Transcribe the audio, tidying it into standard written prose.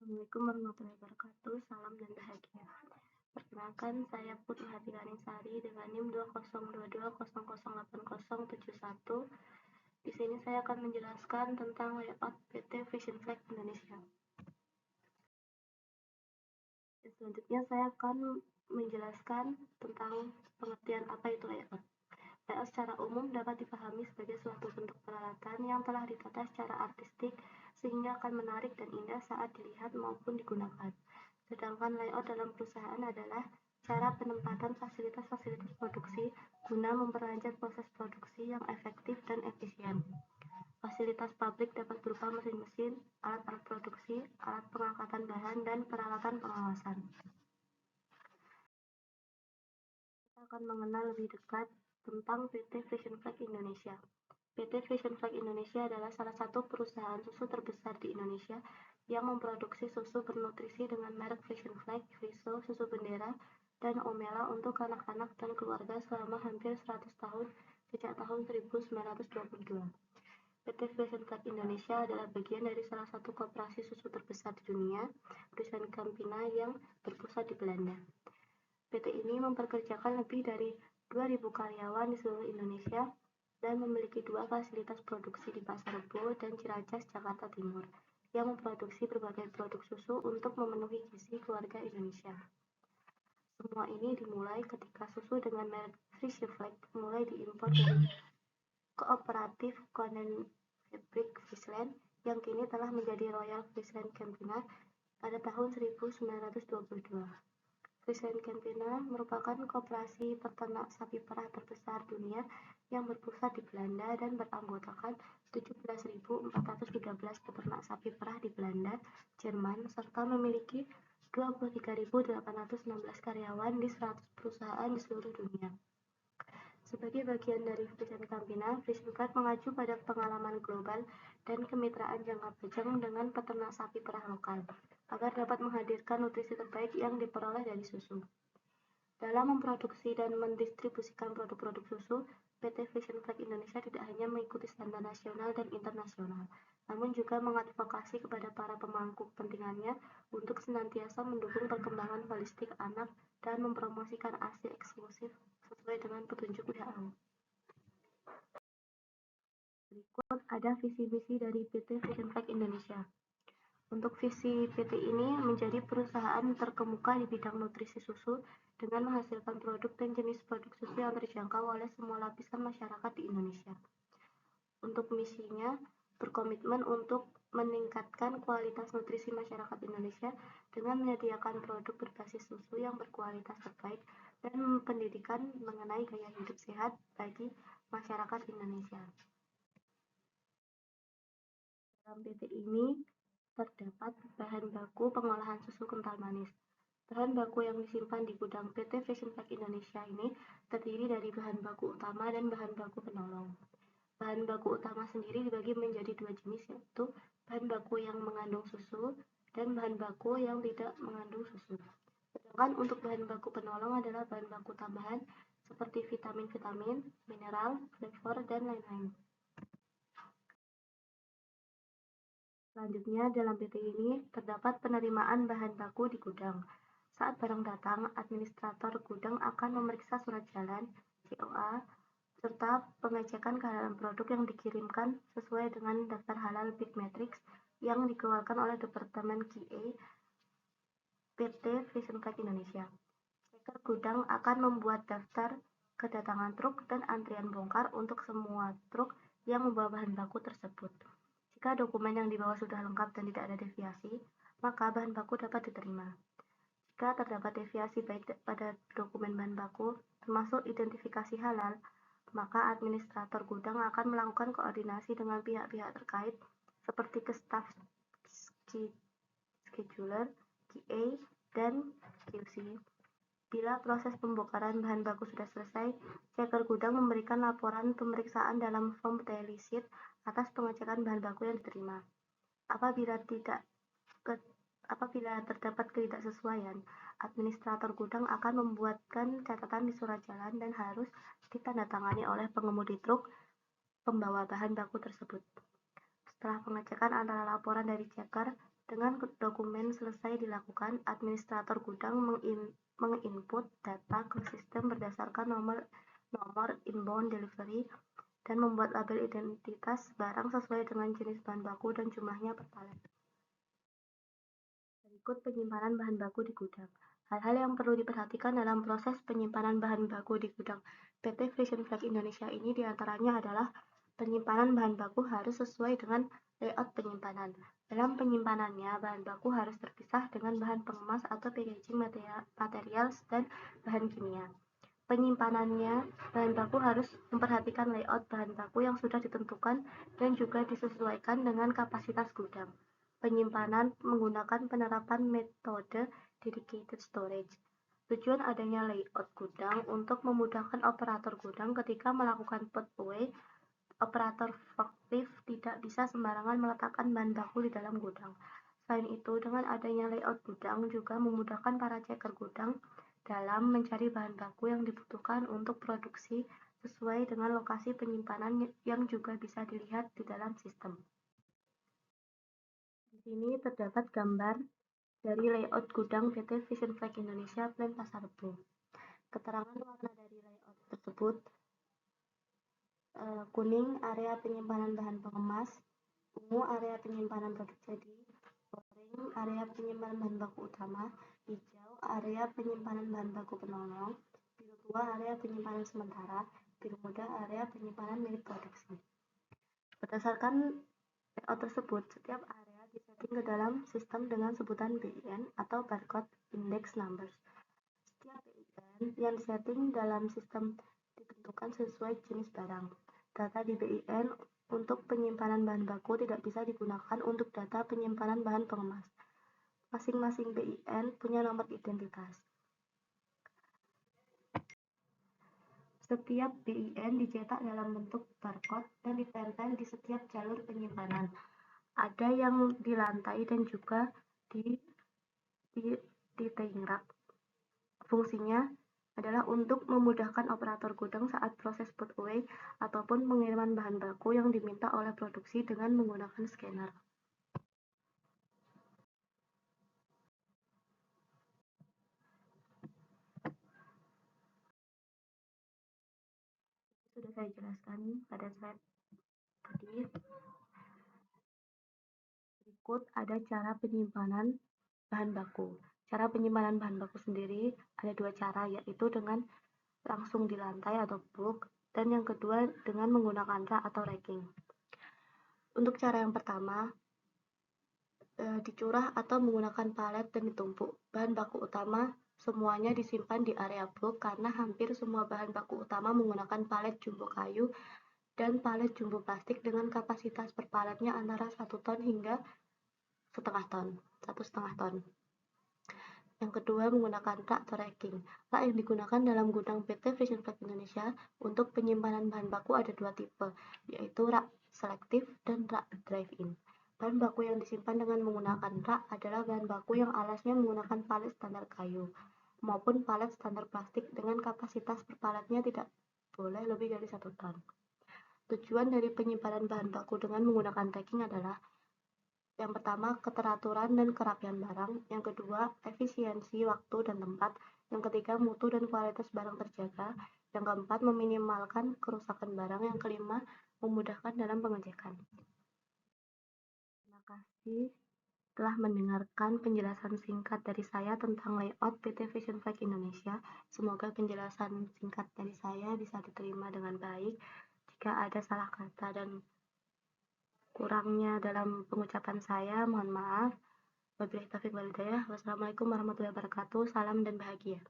Assalamualaikum warahmatullahi wabarakatuh. Salam dan bahagia. Perkenalkan, saya Putri Hati Sari dengan NIM 2022008071. Di sini saya akan menjelaskan tentang layout PT Vision Flag Indonesia. Selanjutnya saya akan menjelaskan tentang pengertian apa itu layout. Layout secara umum dapat dipahami sebagai suatu bentuk peralatan yang telah ditata secara artistik sehingga akan menarik dan indah saat dilihat maupun digunakan. Sedangkan layout dalam perusahaan adalah cara penempatan fasilitas-fasilitas produksi guna memperlancar proses produksi yang efektif dan efisien. Fasilitas pabrik dapat berupa mesin-mesin, alat-alat produksi, alat pengangkatan bahan, dan peralatan pengawasan. Kita akan mengenal lebih dekat tentang PT Vision Flag Indonesia. PT Vision Flag Indonesia adalah salah satu perusahaan susu terbesar di Indonesia yang memproduksi susu bernutrisi dengan merek Vision Flag, Viso, Susu Bendera, dan Omela untuk anak-anak dan keluarga selama hampir 100 tahun sejak tahun 1922. PT Vision Flag Indonesia adalah bagian dari salah satu koperasi susu terbesar di dunia, perusahaan Campina yang berpusat di Belanda. PT ini mempekerjakan lebih dari 2.000 karyawan di seluruh Indonesia dan memiliki dua fasilitas produksi di Pasar Rebo dan Ciracas, Jakarta Timur, yang memproduksi berbagai produk susu untuk memenuhi gizi keluarga Indonesia. Semua ini dimulai ketika susu dengan merek Vision Flag mulai diimpor dari kooperatif Konen Fabrik Friesland yang kini telah menjadi Royal Friesland Campina pada tahun 1922. Friesland Campina merupakan koperasi peternak sapi perah terbesar dunia yang berpusat di Belanda dan beranggotakan 17.413 peternak sapi perah di Belanda, Jerman, serta memiliki 23.816 karyawan di 100 perusahaan di seluruh dunia. Sebagai bagian dari Friesland Campina, Vision Flag mengacu pada pengalaman global dan kemitraan jangka panjang dengan peternak sapi perah lokal, agar dapat menghadirkan nutrisi terbaik yang diperoleh dari susu. Dalam memproduksi dan mendistribusikan produk-produk susu, PT Vision Flag Indonesia tidak hanya mengikuti standar nasional dan internasional, namun juga mengadvokasi kepada para pemangku kepentingannya untuk senantiasa mendukung perkembangan holistik anak dan mempromosikan ASI eksklusif sesuai dengan petunjuk WHO. Berikut ada visi-misi dari PT Vision Flag Indonesia. Untuk visi PT ini menjadi perusahaan terkemuka di bidang nutrisi susu dengan menghasilkan produk dan jenis produk susu yang terjangkau oleh semua lapisan masyarakat di Indonesia. Untuk misinya, berkomitmen untuk meningkatkan kualitas nutrisi masyarakat Indonesia dengan menyediakan produk berbasis susu yang berkualitas terbaik dan pendidikan mengenai gaya hidup sehat bagi masyarakat Indonesia. Dalam PT ini terdapat bahan baku pengolahan susu kental manis. Bahan baku yang disimpan di gudang PT Vision Flag Indonesia ini terdiri dari bahan baku utama dan bahan baku penolong. Bahan baku utama sendiri dibagi menjadi dua jenis, yaitu bahan baku yang mengandung susu dan bahan baku yang tidak mengandung susu. Sedangkan untuk bahan baku penolong adalah bahan baku tambahan seperti vitamin-vitamin, mineral, flavor, dan lain-lain. Selanjutnya, dalam PT ini terdapat penerimaan bahan baku di gudang. Saat barang datang, administrator gudang akan memeriksa surat jalan (COA) serta pengecekan kehalalan produk yang dikirimkan sesuai dengan daftar halal Big Matrix yang dikeluarkan oleh Departemen QA PT Vision Flag Indonesia. Ceker gudang akan membuat daftar kedatangan truk dan antrian bongkar untuk semua truk yang membawa bahan baku tersebut. Jika dokumen yang dibawa sudah lengkap dan tidak ada deviasi, maka bahan baku dapat diterima. Jika terdapat deviasi baik pada dokumen bahan baku, termasuk identifikasi halal, maka administrator gudang akan melakukan koordinasi dengan pihak-pihak terkait seperti ke staf scheduler, QA, dan QC. Bila proses pembongkaran bahan baku sudah selesai, ceker gudang memberikan laporan pemeriksaan dalam form daily sheet atas pengecekan bahan baku yang diterima. Apabila terdapat ketidaksesuaian, administrator gudang akan membuatkan catatan di surat jalan dan harus ditandatangani oleh pengemudi truk pembawa bahan baku tersebut. Setelah pengecekan antara laporan dari ceker Dengan dokumen selesai dilakukan, administrator gudang menginput data ke sistem berdasarkan nomor inbound delivery dan membuat label identitas barang sesuai dengan jenis bahan baku dan jumlahnya per palet. Berikut penyimpanan bahan baku di gudang. Hal-hal yang perlu diperhatikan dalam proses penyimpanan bahan baku di gudang PT Frisian Flag Indonesia ini diantaranya adalah penyimpanan bahan baku harus sesuai dengan layout penyimpanan. Dalam penyimpanannya, bahan baku harus terpisah dengan bahan pengemas atau packaging material dan bahan kimia. Penyimpanannya, bahan baku harus memperhatikan layout bahan baku yang sudah ditentukan dan juga disesuaikan dengan kapasitas gudang. Penyimpanan menggunakan penerapan metode dedicated storage. Tujuan adanya layout gudang untuk memudahkan operator gudang ketika melakukan put away. Operator forklift tidak bisa sembarangan meletakkan bahan baku di dalam gudang. Selain itu, dengan adanya layout gudang juga memudahkan para checker gudang dalam mencari bahan baku yang dibutuhkan untuk produksi sesuai dengan lokasi penyimpanan yang juga bisa dilihat di dalam sistem. Di sini terdapat gambar dari layout gudang PT Frisian Flag Indonesia Plant Pasar Rebo. Keterangan warna dari layout tersebut: kuning area penyimpanan bahan pengemas, ungu area penyimpanan produk jadi, oranye area penyimpanan bahan baku utama, hijau area penyimpanan bahan baku penolong, biru tua area penyimpanan sementara, biru muda area penyimpanan milik produksi. Berdasarkan layout tersebut, setiap area disetting ke dalam sistem dengan sebutan BIN atau Barcode Index Numbers. Setiap BIN yang disetting dalam sistem ditentukan sesuai jenis barang. Data di BIN untuk penyimpanan bahan baku tidak bisa digunakan untuk data penyimpanan bahan pengemas. Masing-masing BIN punya nomor identitas. Setiap BIN dicetak dalam bentuk barcode dan ditempel di setiap jalur penyimpanan. Ada yang di lantai dan juga di tying rack. Fungsinya adalah untuk memudahkan operator gudang saat proses put away ataupun pengiriman bahan baku yang diminta oleh produksi dengan menggunakan scanner. Sudah saya jelaskan pada slide tadi. Berikut ada cara penyimpanan bahan baku. Cara penyimpanan bahan baku sendiri ada dua cara, yaitu dengan langsung di lantai atau bulk, dan yang kedua dengan menggunakan rak atau racking. Untuk cara yang pertama, dicurah atau menggunakan palet dan ditumpuk. Bahan baku utama semuanya disimpan di area bulk karena hampir semua bahan baku utama menggunakan palet jumbo kayu dan palet jumbo plastik dengan kapasitas per paletnya antara 1 ton hingga 1,5 ton. Yang kedua, menggunakan rak atau racking. Rak yang digunakan dalam gudang PT Frisian Flag Indonesia untuk penyimpanan bahan baku ada dua tipe, yaitu rak selektif dan rak drive-in. Bahan baku yang disimpan dengan menggunakan rak adalah bahan baku yang alasnya menggunakan palet standar kayu maupun palet standar plastik dengan kapasitas per paletnya tidak boleh lebih dari 1 ton. Tujuan dari penyimpanan bahan baku dengan menggunakan racking adalah: yang pertama, keteraturan dan kerapian barang. Yang kedua, efisiensi waktu dan tempat. Yang ketiga, mutu dan kualitas barang terjaga. Yang keempat, meminimalkan kerusakan barang. Yang kelima, memudahkan dalam pengecekan. Terima kasih telah mendengarkan penjelasan singkat dari saya tentang layout PT Frisian Flag Indonesia. Semoga penjelasan singkat dari saya bisa diterima dengan baik. Jika ada salah kata dan kurangnya dalam pengucapan saya, mohon maaf. Wabillahi taufiq wal hidayah. Wassalamualaikum warahmatullahi wabarakatuh. Salam dan bahagia.